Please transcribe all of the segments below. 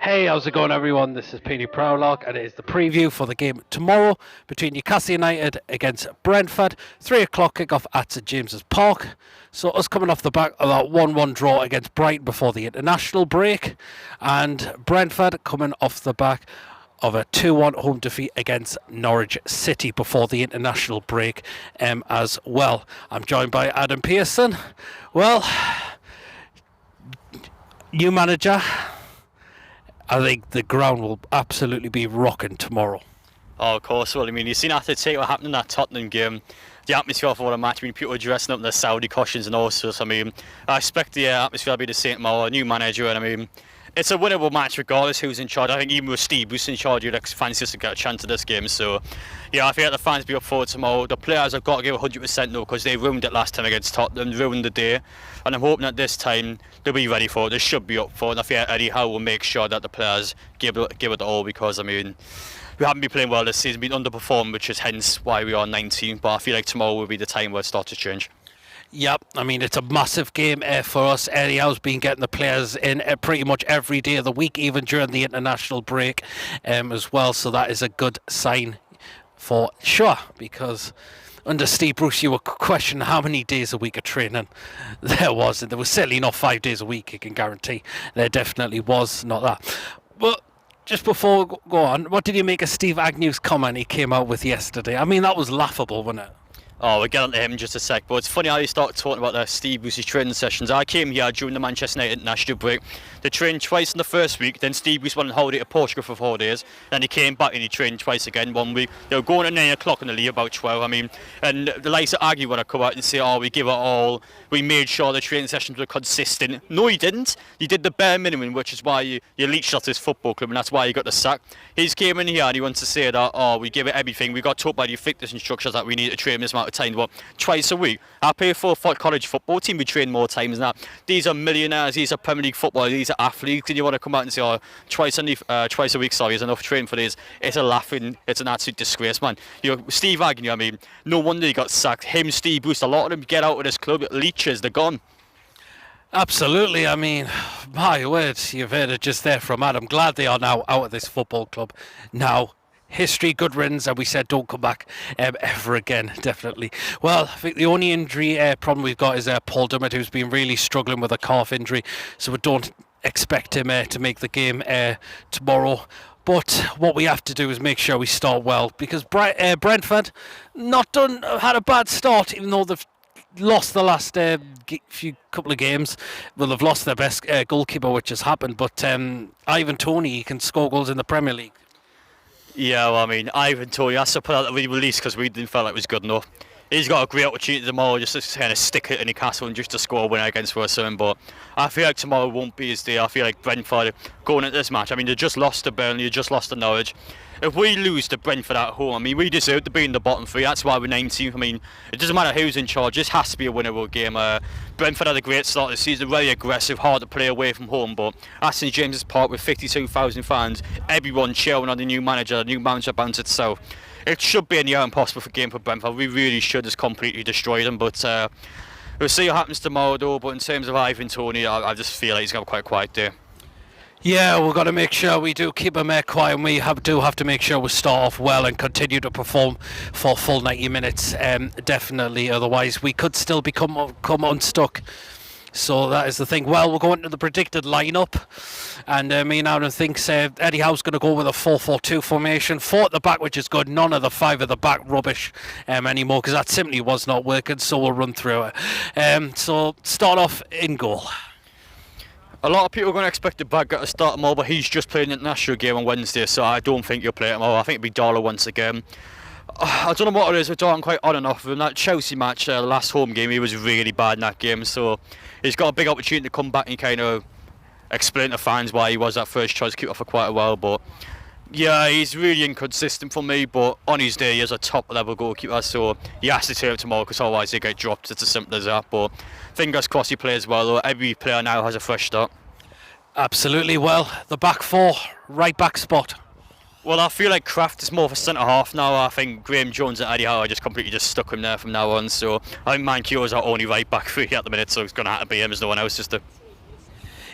Hey, how's it going, everyone? This is Proudlock, and it is the preview for the game tomorrow between Newcastle United against Brentford. 3 o'clock kickoff at St James's Park. So, us coming off the back of that 1-1 draw against Brighton before the international break, and Brentford coming off the back of a 2-1 home defeat against Norwich City before the international break as well. I'm joined by Adam Pearson. Well, new manager. I think the ground will absolutely be rocking tomorrow. Oh, of course. Well, I mean, you've seen after what happened in that Tottenham game, the atmosphere for the match. I mean, people are dressing up in their Saudi costumes and all sorts. I mean, I expect the atmosphere to be the same tomorrow. A new manager, and I mean, it's a winnable match regardless who's in charge. I think even with Steve Bruce in charge, you'd fancy us to get a chance at this game. So, yeah, I think the fans will be up for it tomorrow. The players have got to give 100% though, because they ruined it last time against Tottenham, ruined the day. And I'm hoping that this time they'll be ready for it. They should be up for it. And I think Eddie Howe will make sure that the players give it all, because, I mean, we haven't been playing well this season, been underperformed, which is hence why we are 19th. But I feel like tomorrow will be the time where it starts to change. Yep, I mean, it's a massive game for us. Eddie Howe's been getting the players in pretty much every day of the week, even during the international break as well. So that is a good sign for sure, because under Steve Bruce, you were questioning how many days a week of training there was. There was certainly not 5 days a week, you can guarantee. There definitely was not that. But just before we go on, what did you make of Steve Agnew's comment he came out with yesterday? I mean, that was laughable, wasn't it? Oh, we'll get on to him in just a sec, but it's funny how you start talking about the Steve Bruce's training sessions. I came here during the Manchester United international break. They trained twice in the first week, then Steve Bruce went on holiday to Portugal for 4 days, then he came back and he trained twice again 1 week. They were going at 9 o'clock and they leave about 12. I mean, and the likes of Agnew want to come out and say, oh, we give it all, we made sure the training sessions were consistent. No, he didn't. He did the bare minimum, which is why you leached off this football club, and that's why he got the sack. He's came in here and he wants to say that, oh, we give it everything. We got taught by the fitness instructors that we need to train this amount of time. Well, twice a week. I play for a college football team. We train more times than that. These are millionaires. These are Premier League footballers. These are athletes. And you want to come out and say, oh, twice a week, sorry, is enough training for this. It's a laughing. It's an absolute disgrace, man. You know, Steve Agnew, I mean, no wonder he got sacked. Him, Steve Bruce, a lot of them get out of this club. Leeches, they're gone. Absolutely. I mean, my words, you've heard it just there from Adam. Glad they are now out of this football club. Now, history, good riddance, and we said don't come back ever again, definitely. Well, I think the only injury problem we've got is Paul Dummett, who's been really struggling with a calf injury, so we don't expect him to make the game tomorrow. But what we have to do is make sure we start well, because Brentford had a bad start, even though they've lost the last couple of games. Well, they've lost their best goalkeeper, which has happened, but Ivan Toney, he can score goals in the Premier League. Yeah, well, I mean, Ivan Toney has to put out that we released because we didn't feel like it was good enough. He's got a great opportunity tomorrow just to kind of stick it in Newcastle and just to score a winner against us. But I feel like tomorrow won't be his day. I feel like Brentford going into this match, I mean, they just lost to Burnley, they just lost to Norwich. If we lose to Brentford at home, I mean, we deserve to be in the bottom three. That's why we're 19th. I mean, it doesn't matter who's in charge. This has to be a winnable game. Brentford had a great start this season, very aggressive, hard to play away from home. But at St James's Park with 52,000 fans, everyone cheering on the new manager bounds itself. It should be a near impossible game for Brentford. We really should just completely destroy them. But we'll see what happens tomorrow, though. But in terms of Ivan Toney, I just feel like he's got quite a quiet day. Yeah, we've got to make sure we do keep him quiet, and we do have to make sure we start off well and continue to perform for full 90 minutes, definitely. Otherwise, we could still become unstuck. So that is the thing. Well, we're going to the predicted lineup, and me and Aaron thinks Eddie Howe's going to go with a 4-4-2 formation. 4 at the back, which is good. None of the 5 at the back rubbish anymore, because that simply was not working. So we'll run through it. So start off in goal. A lot of people are going to expect the bad guy to start tomorrow, but he's just playing an international game on Wednesday, so I don't think he'll play tomorrow. I think it'll be Darlow once again. I don't know what it is, we're talking quite on and off of him. That Chelsea match, last home game, he was really bad in that game, so he's got a big opportunity to come back and kind of explain to fans why he was that first choice keeper for quite a while. But yeah, he's really inconsistent for me, but on his day he is a top level goalkeeper, so he has to turn up tomorrow, because otherwise he'll get dropped. It's as simple as that. But fingers crossed he plays well, though. Every player now has a fresh start. Absolutely. Well, the back 4, right back spot. Well, I feel like Kraft is more of a centre half now. I think Graham Jones and Eddie Howe just completely stuck him there from now on. So I think Mankio is our only right back 3 at the minute, so it's going to have to be him. There's no one else just to.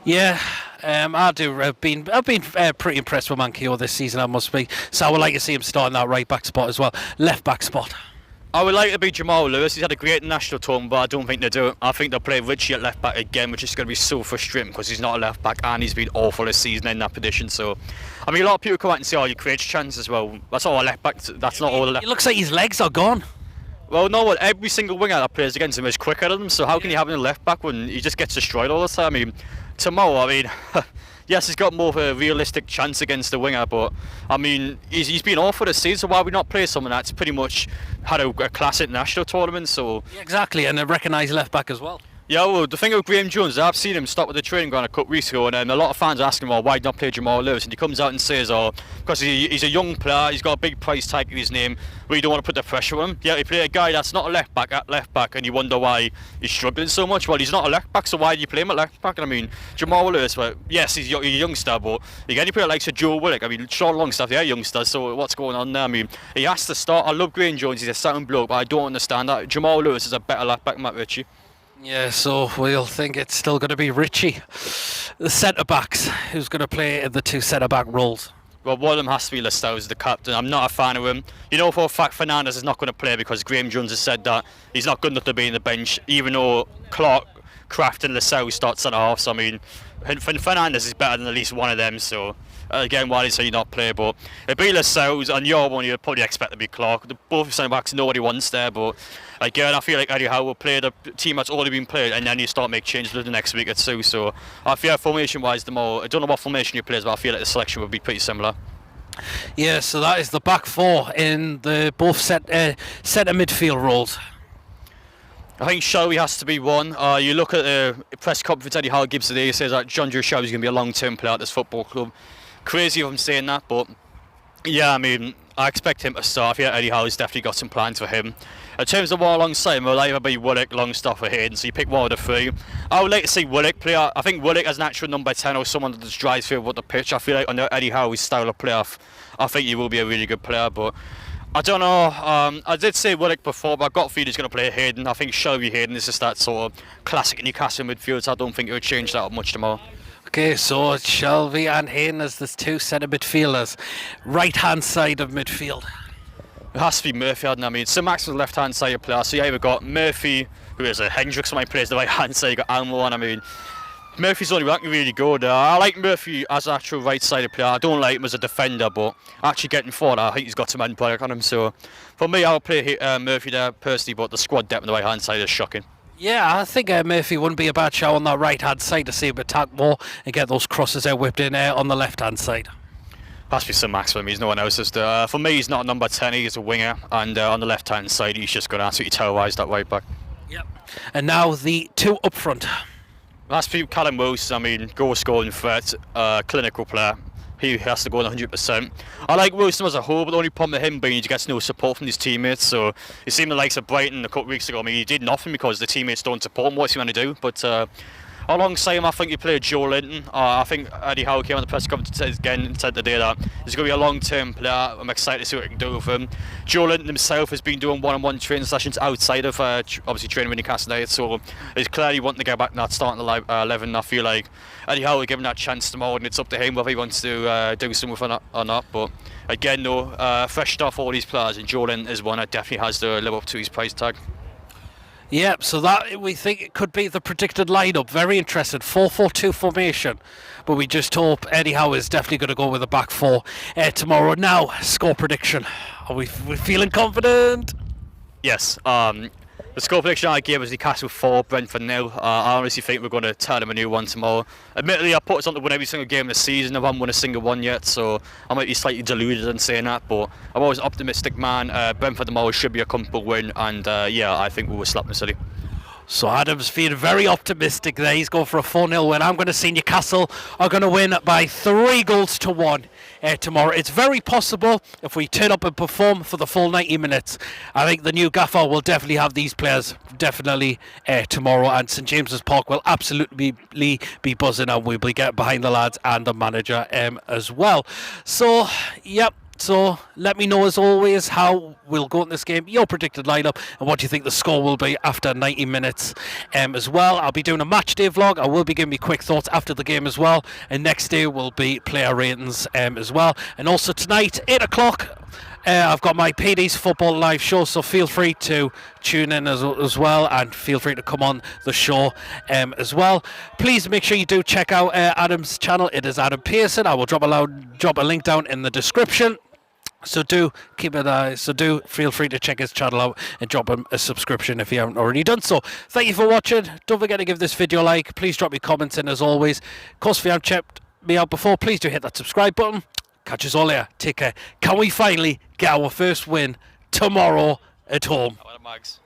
Yeah, I do. I've been pretty impressed with Manquillo this season, I must be. So I would like to see him starting that right back spot as well. Left back spot. I would like to be Jamal Lewis. He's had a great national tournament, but I don't think they do it. I think they'll play Richie at left back again, which is going to be so frustrating because he's not a left back and he's been awful this season in that position. So, I mean, a lot of people come out and say, "Oh, you create chances." As well, that's all a left back. That's not all a left. It looks like his legs are gone. Well, no, what every single winger that plays against him is quicker than him. So how can you have him in left back when he just gets destroyed all the time? I mean, tomorrow, yes, he's got more of a realistic chance against the winger, but I mean, he's been awful this season. So why would we not play someone that's pretty much had a classic national tournament? So Yeah, exactly, and a recognised left back as well. yeah, well, the thing with Graham Jones, I've seen him stop at the training ground a couple of weeks ago, and a lot of fans are asking him, "Oh, why not play Jamal Lewis?" And he comes out and says, "Oh, because he's a young player, he's got a big price tag in his name. We don't want to put the pressure on him." Yeah, he play a guy that's not a left back at left back, and you wonder why he's struggling so much. Well, he's not a left back, so why do you play him at left back? And I mean, Jamal Lewis, well, yes, he's a youngster, but again, you play like Joe Willock. I mean, Sean Longstaff, they're youngsters, so what's going on there? I mean, he has to start. I love Graham Jones, he's a sound bloke, but I don't understand that. Jamal Lewis is a better left back than Matt Ritchie. Yeah, so we'll think it's still going to be Richie. The centre-backs, who's going to play in the two centre-back roles. Well, one of them has to be Lascelles, the captain. I'm not a fan of him. You know for a fact Fernandes is not going to play because Graham Jones has said that he's not good enough to be in the bench, even though Clark, Kraft and Lascelles start centre half. So I mean, Fernandes is better than at least one of them. So again, why did he not play? But it'd be Lascelles, and your one you'd probably expect to be Clark. Both centre backs nobody wants there, but again, I feel like Eddie Howe will play the team that's already been played, and then you start make changes the next week or two. So I feel formation-wise, I don't know what formation you play, but I feel like the selection would be pretty similar. Yeah, so that is the back four in the both centre midfield roles. I think Shelby has to be one. You look at the press conference Eddie Howe gives today, he says that John Joe Shelby is going to be a long-term player at this football club. Crazy of him saying that, but yeah, I mean, I expect him to start. I feel like Eddie Howe's definitely got some plans for him. In terms of one alongside him, it'll either be Willock, Longstaff or Hayden, so you pick one of the three. I would like to see Willock play. I think Willock as an actual number 10 or someone that just drives through with the pitch. I feel like under Eddie Howe's style of play, I think he will be a really good player, but I don't know. I did say Willock before, but I got a feeling he's going to play Hayden. I think Shelby Hayden is just that sort of classic Newcastle midfield, so I don't think it would change that much tomorrow. Okay, so it's Shelby and Hayden as the two centre midfielders. Right-hand side of midfield. It has to be Murphy, hadn't it? I mean, St Max was a left-hand side player, so yeah, we've got Murphy, who is a Hendricks, who plays the right-hand side. You've got Almo on. I mean, Murphy's only really good. I like Murphy as an actual right-sided player. I don't like him as a defender, but actually getting forward, I think he's got some end product on him. So for me, I'll play Murphy there personally, but the squad depth on the right-hand side is shocking. Yeah, I think Murphy wouldn't be a bad show on that right-hand side to see him attack more and get those crosses out whipped in on the left-hand side. Has to be St Max for me. He's no one else. For me, he's not a number 10. He's a winger, and on the left-hand side, he's just going to absolutely terrorise that right back. Yep. And now the two up front. Has to be Callum Wilson. I mean, goal-scoring threat, clinical player. He has to go on 100%. I like Wilson as a whole, but the only problem with him being he gets no support from his teammates. So he seemed the likes of Brighton a couple of weeks ago. I mean, he did nothing because the teammates don't support him. What's he going to do? But alongside him, I think he played Joe Linton. I think Eddie Howe came on the press conference again and said today that he's going to be a long-term player. I'm excited to see what he can do with him. Joe Linton himself has been doing one-on-one training sessions outside of obviously training with Newcastle United, so he's clearly wanting to get back in that starting 11. I feel like Eddie Howe will give him that chance tomorrow, and it's up to him whether he wants to do something with it or not. But again, though, fresh stuff all these players, and Joe Linton is one that definitely has to live up to his price tag. Yep, so that we think it could be the predicted lineup. Very interested. 4-4-2 formation. But we just hope Eddie Howe is definitely going to go with the back four tomorrow. Now, score prediction. Are we feeling confident? Yes. The score prediction I gave was Newcastle 4, Brentford 0. I honestly think we're going to tell them a new one tomorrow. Admittedly, I put us on to win every single game of the season. I haven't won a single one yet, so I might be slightly deluded in saying that. But I'm always an optimistic man. Brentford tomorrow should be a comfortable win, and yeah, I think we will slap the city. So Adam's feeling very optimistic there. He's going for a 4-0 win. I'm going to see Newcastle are going to win by 3-1 tomorrow. It's very possible if we turn up and perform for the full 90 minutes. I think the new gaffer will definitely have these players tomorrow, and St James's Park will absolutely be buzzing, and we'll be getting behind the lads and the manager as well. So, yep. So let me know as always how we'll go in this game, your predicted lineup, and what you think the score will be after 90 minutes as well. I'll be doing a match day vlog. I will be giving me quick thoughts after the game as well. And next day will be player ratings as well. And also tonight, 8 o'clock, I've got my PD's Football Live show, so feel free to tune in as well, and feel free to come on the show as well. Please make sure you do check out Adam's channel. It is Adam Pearson. I will drop a link down in the description. So do keep an eye. So do feel free to check his channel out and drop him a subscription if you haven't already done so. Thank you for watching. Don't forget to give this video a like. Please drop your comments in as always. Of course, if you haven't checked me out before, please do hit that subscribe button. Catch us all later. Take care. Can we finally get our first win tomorrow at home? Mags.